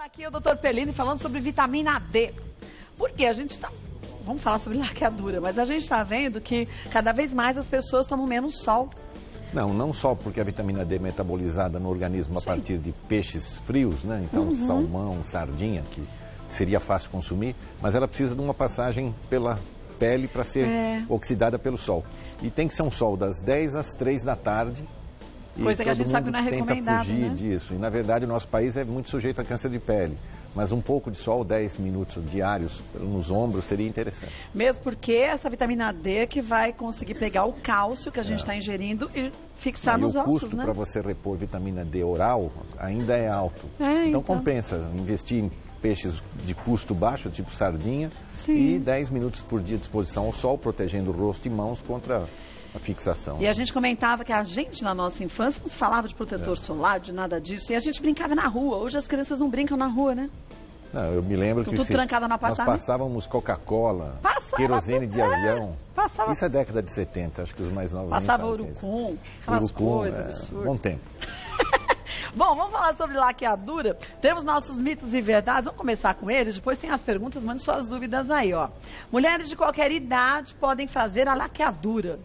aqui o Dr. Pellini falando sobre vitamina D. Porque a gente está... Vamos falar sobre laqueadura, mas a gente está vendo que cada vez mais as pessoas tomam menos sol. Não só porque a vitamina D é metabolizada no organismo a partir de peixes frios, né? Então, salmão, sardinha, que seria fácil consumir, mas ela precisa de uma passagem pela pele para ser oxidada pelo sol. E tem que ser um sol das 10 às 3 da tarde. Coisa que a gente sabe que não é recomendado, tenta fugir né? disso. E, na verdade, o nosso país é muito sujeito a câncer de pele. Mas um pouco de sol, 10 minutos diários nos ombros, seria interessante. Mesmo porque essa vitamina D é que vai conseguir pegar o cálcio que a gente está ingerindo e fixar nos ossos, né? E o custo para você repor vitamina D oral ainda é alto. Então compensa investir em peixes de custo baixo, tipo sardinha, e 10 minutos por dia de exposição ao sol, protegendo o rosto e mãos contra a fixação. E a gente comentava que a gente, na nossa infância, não se falava de protetor solar, de nada disso, e a gente brincava na rua. Hoje as crianças não brincam na rua, né? Não, eu me lembro que tudo trancado no nós apartamento. passávamos Coca-Cola, querosene de avião. Isso é década de 70, acho que os mais novos Passava urucum, aquelas coisas absurdas. Bom tempo. Bom, vamos falar sobre laqueadura. Temos nossos mitos e verdades. Vamos começar com eles, depois tem as perguntas, mande suas dúvidas aí, ó. Mulheres de qualquer idade podem fazer a laqueadura.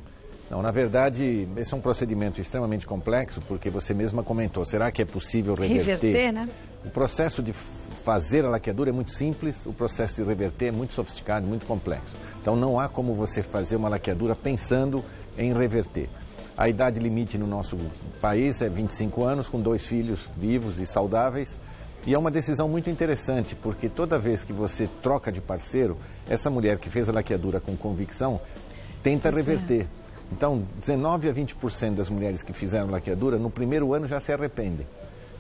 Não, na verdade, esse é um procedimento extremamente complexo, porque você mesma comentou, será que é possível reverter? Né? O processo de fazer a laqueadura é muito simples, o processo de reverter é muito sofisticado, muito complexo. Então não há como você fazer uma laqueadura pensando em reverter. A idade limite no nosso país é 25 anos, com 2 filhos vivos e saudáveis. E é uma decisão muito interessante, porque toda vez que você troca de parceiro, essa mulher que fez a laqueadura com convicção tenta reverter. Então, 19 a 20% das mulheres que fizeram laqueadura, no primeiro ano já se arrependem.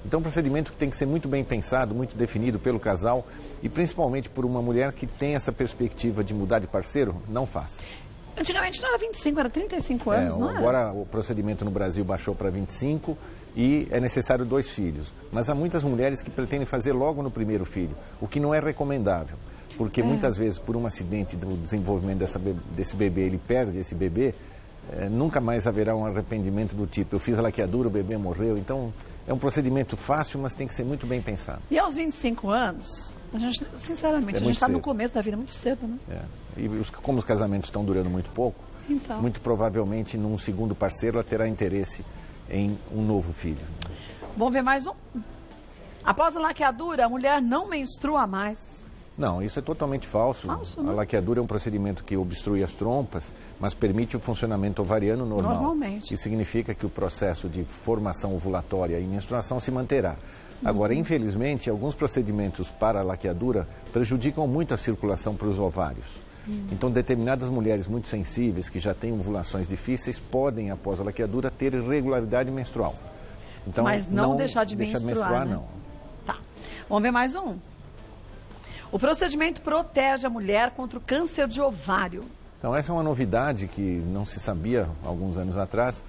Então, é um procedimento que tem que ser muito bem pensado, muito definido pelo casal e principalmente por uma mulher que tem essa perspectiva de mudar de parceiro, não faça. Antigamente não era 25, era 35 anos, não era? Agora o procedimento no Brasil baixou para 25 e é necessário 2 filhos. Mas há muitas mulheres que pretendem fazer logo no primeiro filho, o que não é recomendável. Porque muitas vezes, por um acidente do desenvolvimento desse bebê, ele perde esse bebê, nunca mais haverá um arrependimento do tipo, eu fiz a laqueadura, o bebê morreu. Então, é um procedimento fácil, mas tem que ser muito bem pensado. E aos 25 anos, a gente, sinceramente, a gente está no começo da vida muito cedo, né? E como os casamentos estão durando muito pouco, muito provavelmente num segundo parceiro ela terá interesse em um novo filho. Vamos ver mais um. Após a laqueadura, a mulher não menstrua mais. Não, isso é totalmente falso. A laqueadura é um procedimento que obstrui as trompas, mas permite o funcionamento ovariano normal. Normalmente. Isso significa que o processo de formação ovulatória e menstruação se manterá. Agora, infelizmente, alguns procedimentos para a laqueadura prejudicam muito a circulação para os ovários. Então, determinadas mulheres muito sensíveis, que já têm ovulações difíceis, podem, após a laqueadura, ter irregularidade menstrual. Então, mas não deixar de menstruar, né? Não. Tá. Vamos ver mais um. O procedimento protege a mulher contra o câncer de ovário. Então, essa é uma novidade que não se sabia alguns anos atrás.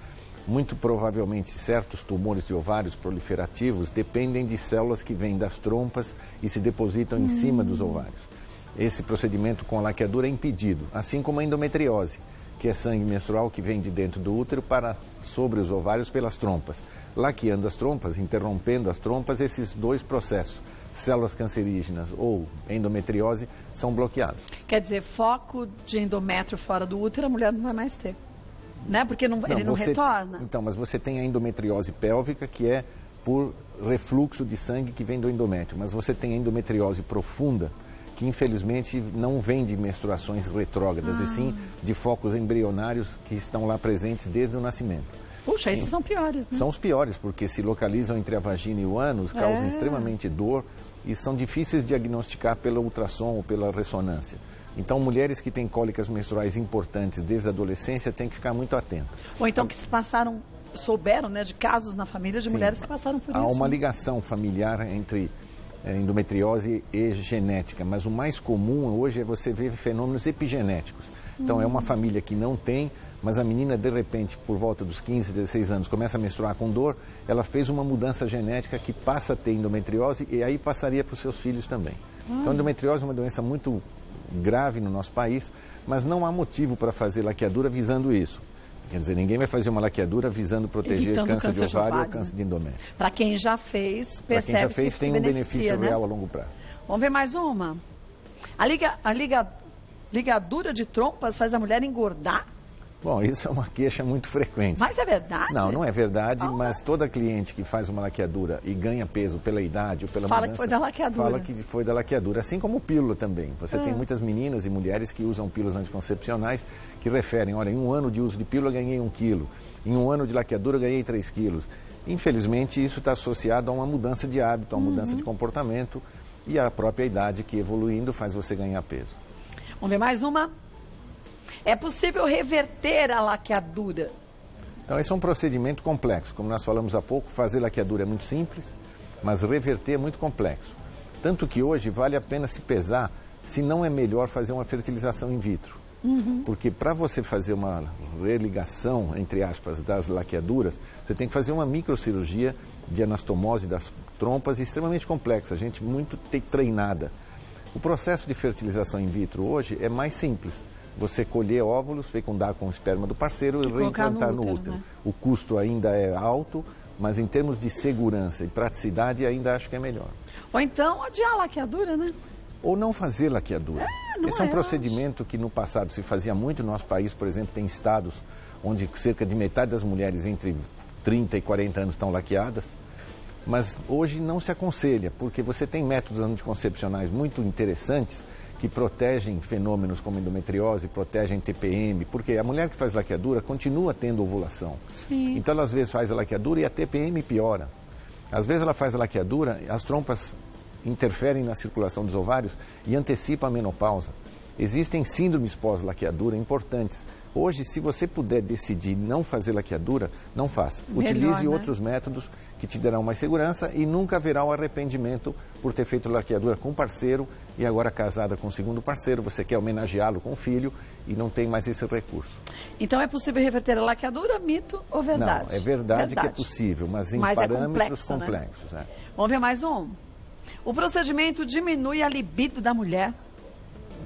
Muito provavelmente, certos tumores de ovários proliferativos dependem de células que vêm das trompas e se depositam em cima dos ovários. Esse procedimento com a laqueadura é impedido, assim como a endometriose, que é sangue menstrual que vem de dentro do útero para sobre os ovários pelas trompas. Laqueando as trompas, interrompendo as trompas, esses 2 processos, células cancerígenas ou endometriose, são bloqueados. Quer dizer, foco de endométrio fora do útero, a mulher não vai mais ter. Né? Porque ele não retorna. Então, mas você tem a endometriose pélvica, que é por refluxo de sangue que vem do endométrio. Mas você tem a endometriose profunda, que infelizmente não vem de menstruações retrógradas, e sim de focos embrionários que estão lá presentes desde o nascimento. Puxa, esses são piores, né? São os piores, porque se localizam entre a vagina e o ânus, causam extremamente dor e são difíceis de diagnosticar pelo ultrassom ou pela ressonância. Então, mulheres que têm cólicas menstruais importantes desde a adolescência têm que ficar muito atentas. Ou então que souberam, né, de casos na família de mulheres que passaram por isso. Há uma ligação familiar entre endometriose e genética, mas o mais comum hoje é você ver fenômenos epigenéticos. Então, é uma família que não tem, mas a menina, de repente, por volta dos 15, 16 anos, começa a menstruar com dor, ela fez uma mudança genética que passa a ter endometriose e aí passaria para os seus filhos também. Então, a endometriose é uma doença muito grave no nosso país, mas não há motivo para fazer laqueadura visando isso. Quer dizer, ninguém vai fazer uma laqueadura visando proteger câncer de ovário ou câncer de endométrio. Para quem já fez, percebe Para quem já fez, que tem um benefício real a longo prazo. Vamos ver mais uma. A ligadura de trompas faz a mulher engordar? Bom, isso é uma queixa muito frequente. Mas é verdade? Não, não é verdade, mas toda cliente que faz uma laqueadura e ganha peso pela idade ou pela mudança... Fala que foi da laqueadura. Fala que foi da laqueadura, assim como pílula também. Você tem muitas meninas e mulheres que usam pílulas anticoncepcionais que referem, olha, em 1 ano de uso de pílula ganhei 1 quilo, em 1 ano de laqueadura ganhei 3 quilos. Infelizmente, isso está associado a uma mudança de hábito, a uma mudança de comportamento e a própria idade que evoluindo faz você ganhar peso. Vamos ver mais uma? É possível reverter a laqueadura? Então, esse é um procedimento complexo. Como nós falamos há pouco, fazer laqueadura é muito simples, mas reverter é muito complexo. Tanto que hoje vale a pena se pesar se não é melhor fazer uma fertilização in vitro. Porque para você fazer uma religação, entre aspas, das laqueaduras, você tem que fazer uma microcirurgia de anastomose das trompas extremamente complexa, gente muito treinada. O processo de fertilização in vitro hoje é mais simples. Você colher óvulos, fecundar com o esperma do parceiro e reimplantar no útero. Né? O custo ainda é alto, mas em termos de segurança e praticidade ainda acho que é melhor. Ou então adiar a laqueadura, né? Ou não fazer laqueadura. Esse é um procedimento que no passado se fazia muito. No nosso país, por exemplo, tem estados onde cerca de metade das mulheres entre 30 e 40 anos estão laqueadas. Mas hoje não se aconselha, porque você tem métodos anticoncepcionais muito interessantes que protegem fenômenos como endometriose, protegem TPM, porque a mulher que faz laqueadura continua tendo ovulação. Sim. Então ela às vezes faz a laqueadura e a TPM piora. Às vezes ela faz a laqueadura, as trompas interferem na circulação dos ovários e antecipam a menopausa. Existem síndromes pós-laqueadura importantes. Hoje, se você puder decidir não fazer laqueadura, não faça. Utilize outros métodos que te darão mais segurança e nunca haverá o arrependimento por ter feito laqueadura com um parceiro e agora casada com o segundo parceiro, você quer homenageá-lo com um filho e não tem mais esse recurso. Então é possível reverter a laqueadura, mito ou verdade? Não, é verdade que é possível, mas em parâmetros complexos. Né? Vamos ver mais um. O procedimento diminui a libido da mulher?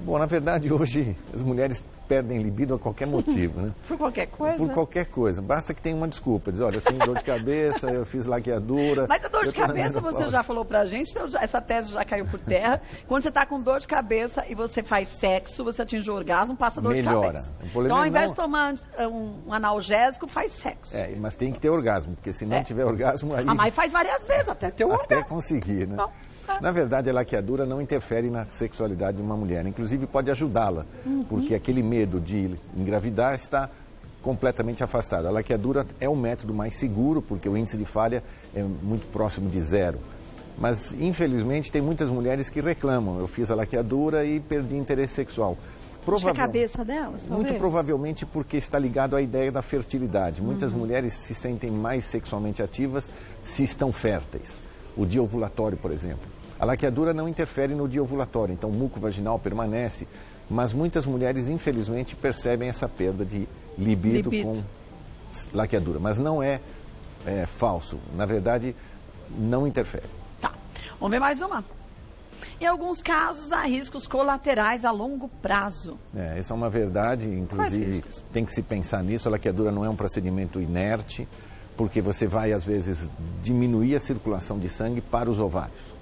Bom, na verdade, hoje as mulheres perdem libido a qualquer motivo, né? Por qualquer coisa? Por qualquer coisa. Basta que tenha uma desculpa. Diz, olha, eu tenho dor de cabeça, eu fiz laqueadura... Mas a dor de cabeça, você já falou pra gente, essa tese já caiu por terra. Quando você tá com dor de cabeça e você faz sexo, você atinge o orgasmo, passa dor de cabeça. Então, ao invés de tomar um analgésico, faz sexo. Mas tem que ter orgasmo, porque se não tiver orgasmo, aí... Mas faz várias vezes, até ter o orgasmo. Até conseguir, né? Na verdade, a laqueadura não interfere na sexualidade de uma mulher. Inclusive, pode ajudá-la, porque aquele medo de engravidar está completamente afastado. A laqueadura é o método mais seguro, porque o índice de falha é muito próximo de 0. Mas, infelizmente, tem muitas mulheres que reclamam. Eu fiz a laqueadura e perdi interesse sexual. Acho que a cabeça delas, talvez? Muito provavelmente porque está ligado à ideia da fertilidade. Muitas mulheres se sentem mais sexualmente ativas se estão férteis. O dia ovulatório, por exemplo. A laqueadura não interfere no dia ovulatório, então o muco vaginal permanece, mas muitas mulheres, infelizmente, percebem essa perda de libido com laqueadura. Mas não é falso, na verdade, não interfere. Tá, vamos ver mais uma. Em alguns casos, há riscos colaterais a longo prazo. Essa é uma verdade, inclusive tem que se pensar nisso. A laqueadura não é um procedimento inerte, porque você vai, às vezes, diminuir a circulação de sangue para os ovários.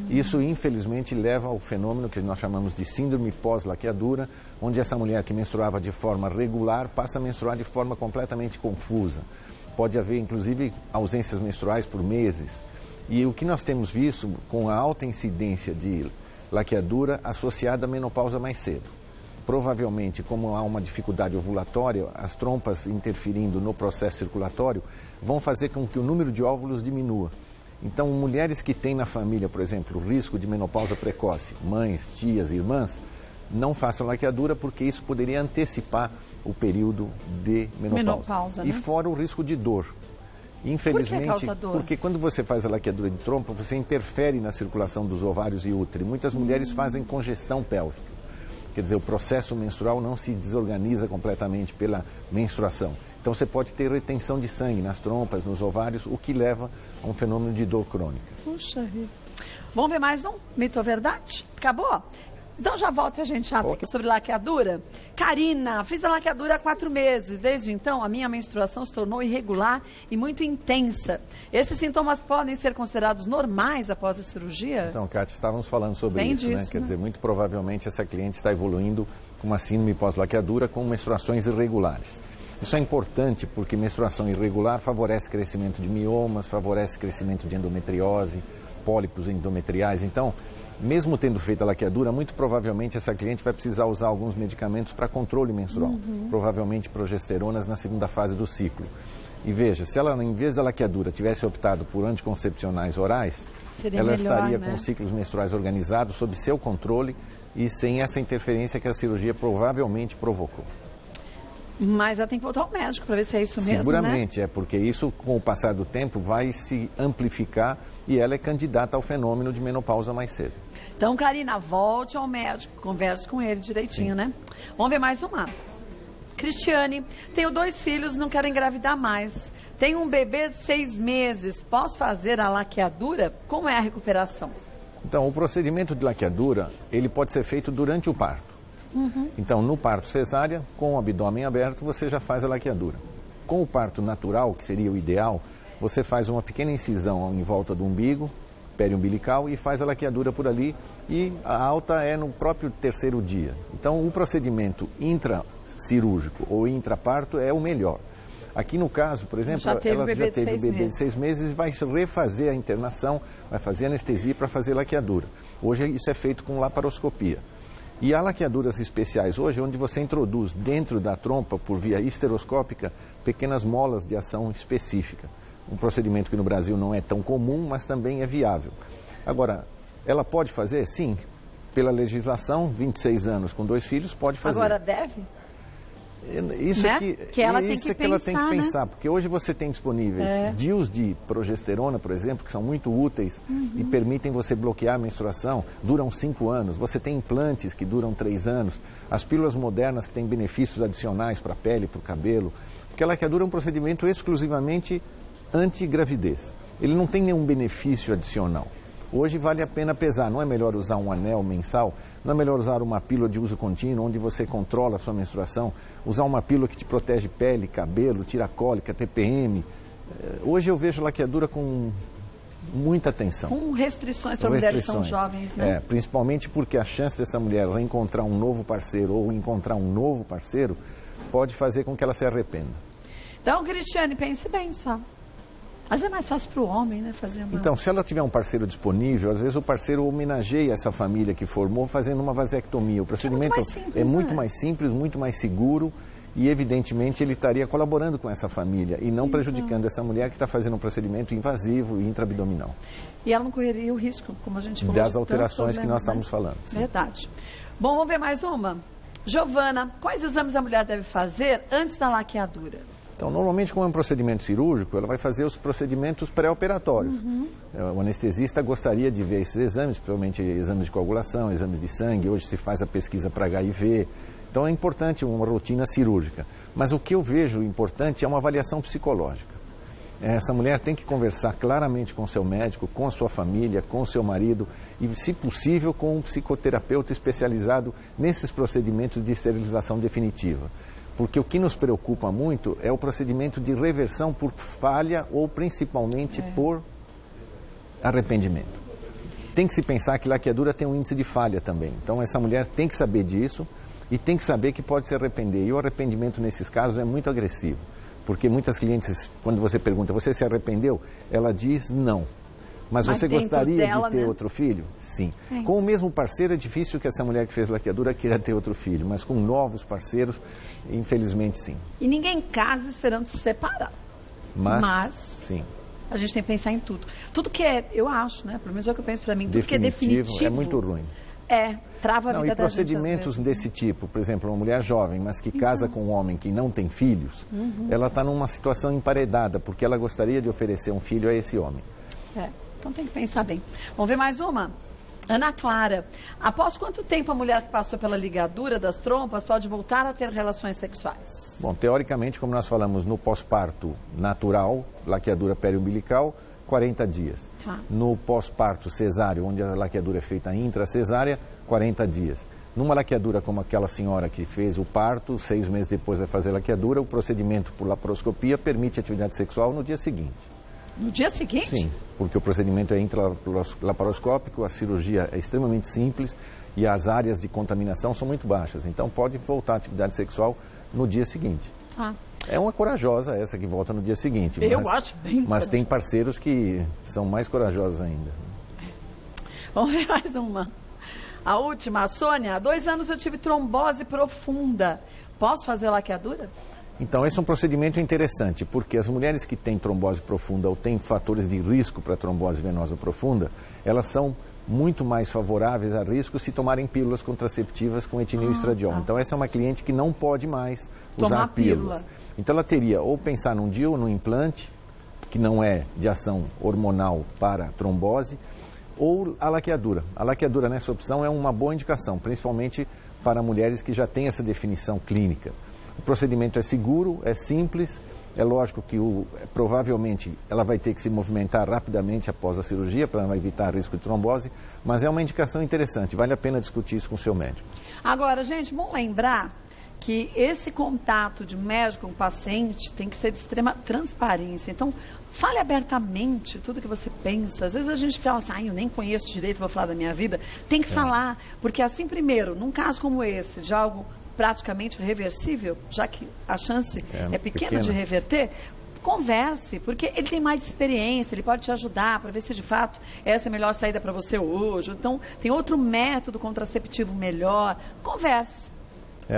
Isso, infelizmente, leva ao fenômeno que nós chamamos de síndrome pós-laqueadura, onde essa mulher que menstruava de forma regular passa a menstruar de forma completamente confusa. Pode haver, inclusive, ausências menstruais por meses. E o que nós temos visto com a alta incidência de laqueadura associada à menopausa mais cedo. Provavelmente, como há uma dificuldade ovulatória, as trompas interferindo no processo circulatório vão fazer com que o número de óvulos diminua. Então, mulheres que têm na família, por exemplo, o risco de menopausa precoce, mães, tias, irmãs, não façam laqueadura porque isso poderia antecipar o período de menopausa. E fora o risco de dor. Infelizmente, por que causa dor? Porque quando você faz a laqueadura de trompa, você interfere na circulação dos ovários e útero. Muitas mulheres fazem congestão pélvica. Quer dizer, o processo menstrual não se desorganiza completamente pela menstruação. Então, você pode ter retenção de sangue nas trompas, nos ovários, o que leva a um fenômeno de dor crônica. Puxa vida. Vamos ver mais um? Mito ou verdade? Acabou? Então já volto e a gente abre aqui sobre laqueadura. Karina, fiz a laqueadura há 4 meses. Desde então, a minha menstruação se tornou irregular e muito intensa. Esses sintomas podem ser considerados normais após a cirurgia? Então, Kátia, estávamos falando sobre Bem isso, disso, né? Quer dizer, muito provavelmente essa cliente está evoluindo com uma síndrome pós-laqueadura com menstruações irregulares. Isso é importante porque menstruação irregular favorece crescimento de miomas, favorece crescimento de endometriose, pólipos endometriais. Então, mesmo tendo feito a laqueadura, muito provavelmente essa cliente vai precisar usar alguns medicamentos para controle menstrual, provavelmente progesteronas na segunda fase do ciclo. E veja, se ela, em vez da laqueadura, tivesse optado por anticoncepcionais orais, seria ela melhor, estaria né? com ciclos menstruais organizados, sob seu controle e sem essa interferência que a cirurgia provavelmente provocou. Mas ela tem que voltar ao médico para ver se é isso mesmo, Seguramente, né? porque isso, com o passar do tempo, vai se amplificar e ela é candidata ao fenômeno de menopausa mais cedo. Então, Karina, volte ao médico, converse com ele direitinho, né? Vamos ver mais uma. Cristiane, tenho 2 filhos, não quero engravidar mais. Tenho um bebê de 6 meses, posso fazer a laqueadura? Como é a recuperação? Então, o procedimento de laqueadura, ele pode ser feito durante o parto. Então, no parto cesárea, com o abdômen aberto, você já faz a laqueadura. Com o parto natural, que seria o ideal, você faz uma pequena incisão em volta do umbigo, periumbilical, e faz a laqueadura por ali, e a alta é no próprio 3º dia. Então, o procedimento intracirúrgico ou intraparto é o melhor. Aqui no caso, por exemplo, ela já teve o bebê de 6 meses e vai refazer a internação, vai fazer anestesia para fazer laqueadura. Hoje isso é feito com laparoscopia. E há laqueaduras especiais hoje, onde você introduz dentro da trompa, por via histeroscópica, pequenas molas de ação específica. Um procedimento que no Brasil não é tão comum, mas também é viável. Agora, ela pode fazer? Sim. Pela legislação, 26 anos com 2 filhos, pode fazer. Agora deve? Isso né? que ela tem que pensar, né? Porque hoje você tem disponíveis DIUs de progesterona, por exemplo, que são muito úteis e permitem você bloquear a menstruação, duram 5 anos. Você tem implantes que duram 3 anos, as pílulas modernas que têm benefícios adicionais para a pele, para o cabelo. Porque a laqueadura é um procedimento exclusivamente anti-gravidez. Ele não tem nenhum benefício adicional. Hoje vale a pena pesar, não é melhor usar um anel mensal, não é melhor usar uma pílula de uso contínuo, onde você controla a sua menstruação, usar uma pílula que te protege pele, cabelo, tira cólica, TPM. Hoje eu vejo laqueadura com muita atenção. Com restrições para mulheres que são jovens, né? Principalmente porque a chance dessa mulher reencontrar um novo parceiro ou encontrar um novo parceiro pode fazer com que ela se arrependa. Então, Cristiane, pense bem só. Mas é mais fácil para o homem, né, fazer uma... Então, se ela tiver um parceiro disponível, às vezes o parceiro homenageia essa família que formou fazendo uma vasectomia. O procedimento é muito mais simples, muito mais seguro e, evidentemente, ele estaria colaborando com essa família e não prejudicando essa mulher que está fazendo um procedimento invasivo e intraabdominal. E ela não correria o risco, como a gente falou. Das alterações que nós estamos falando. Sim. Verdade. Bom, vamos ver mais uma? Giovana, quais exames a mulher deve fazer antes da laqueadura? Então, normalmente, como é um procedimento cirúrgico, ela vai fazer os procedimentos pré-operatórios. O anestesista gostaria de ver esses exames, principalmente exames de coagulação, exames de sangue. Hoje se faz a pesquisa para HIV. Então, é importante uma rotina cirúrgica. Mas o que eu vejo importante é uma avaliação psicológica. Essa mulher tem que conversar claramente com o seu médico, com a sua família, com o seu marido e, se possível, com um psicoterapeuta especializado nesses procedimentos de esterilização definitiva. Porque o que nos preocupa muito é o procedimento de reversão por falha ou principalmente por arrependimento. Tem que se pensar que laqueadura tem um índice de falha também. Então essa mulher tem que saber disso e tem que saber que pode se arrepender. E o arrependimento nesses casos é muito agressivo. Porque muitas clientes, quando você pergunta, você se arrependeu? Ela diz não. Mas você gostaria de ter outro filho? Sim. Com o mesmo parceiro é difícil que essa mulher que fez laqueadura queira ter outro filho, mas com novos parceiros, infelizmente sim. E ninguém casa esperando se separar. Mas sim. A gente tem que pensar em tudo. Tudo que é, eu acho, né? Pelo menos é o que eu penso pra mim, tudo que é definitivo. É muito ruim. Trava a vida da gente. E procedimentos desse tipo, por exemplo, uma mulher jovem, mas que casa com um homem que não tem filhos, ela está numa situação emparedada, porque ela gostaria de oferecer um filho a esse homem. Então tem que pensar bem. Vamos ver mais uma? Ana Clara, após quanto tempo a mulher que passou pela ligadura das trompas pode voltar a ter relações sexuais? Bom, teoricamente, como nós falamos no pós-parto natural, laqueadura periumbilical, 40 dias. No pós-parto cesáreo, onde a laqueadura é feita intracesárea, 40 dias. Numa laqueadura como aquela senhora que fez o parto, 6 meses depois vai fazer a laqueadura, o procedimento por laparoscopia permite atividade sexual no dia seguinte. No dia seguinte? Sim, porque o procedimento é intralaparoscópico, a cirurgia é extremamente simples e as áreas de contaminação são muito baixas. Então pode voltar à atividade sexual no dia seguinte. É uma corajosa essa que volta no dia seguinte. Eu acho bem. Mas tem parceiros que são mais corajosos ainda. Vamos ver mais uma. A última, a Sônia. Há 2 anos eu tive trombose profunda. Posso fazer laqueadura? Então, esse é um procedimento interessante, porque as mulheres que têm trombose profunda ou têm fatores de risco para trombose venosa profunda, elas são muito mais favoráveis a risco se tomarem pílulas contraceptivas com etinil e estradiol. Então, essa é uma cliente que não pode mais usar pílulas. Então, ela teria ou pensar num DIU, num implante, que não é de ação hormonal para trombose, ou a laqueadura. A laqueadura nessa opção é uma boa indicação, principalmente para mulheres que já têm essa definição clínica. O procedimento é seguro, é simples, é lógico que provavelmente ela vai ter que se movimentar rapidamente após a cirurgia para evitar risco de trombose, mas é uma indicação interessante, vale a pena discutir isso com o seu médico. Agora, gente, vamos lembrar que esse contato de médico com paciente tem que ser de extrema transparência. Então, fale abertamente tudo que você pensa. Às vezes a gente fala assim, eu nem conheço direito, vou falar da minha vida. Tem que falar, porque assim, primeiro, num caso como esse, de algo praticamente reversível, já que a chance é pequena de reverter, converse, porque ele tem mais experiência, ele pode te ajudar para ver se de fato essa é a melhor saída para você hoje. Então, tem outro método contraceptivo melhor. Converse.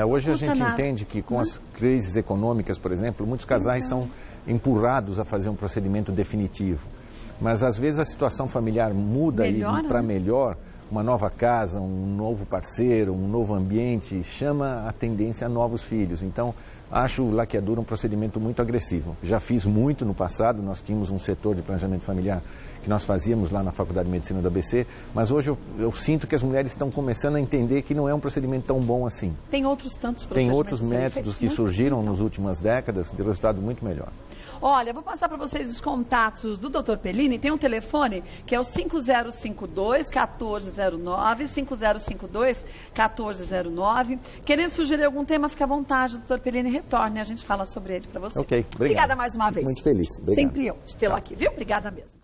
Hoje a gente entende que com as crises econômicas, por exemplo, muitos casais são empurrados a fazer um procedimento definitivo. Mas às vezes a situação familiar muda para melhor. Uma nova casa, um novo parceiro, um novo ambiente, chama a tendência a novos filhos. Então, acho o laqueadura um procedimento muito agressivo. Já fiz muito no passado, nós tínhamos um setor de planejamento familiar que nós fazíamos lá na Faculdade de Medicina da ABC, mas hoje eu sinto que as mulheres estão começando a entender que não é um procedimento tão bom assim. Tem outros tantos procedimentos. Tem outros métodos que surgiram nas últimas décadas de resultado muito melhor. Olha, vou passar para vocês os contatos do Dr. Pellini. Tem um telefone que é o 5052-1409, 5052-1409. Querendo sugerir algum tema, fique à vontade, Dr. Pellini, retorne. A gente fala sobre ele para você. Ok, obrigado. Obrigada mais uma vez. Muito feliz. Obrigado. Sempre eu de tê-lo aqui, viu? Obrigada mesmo.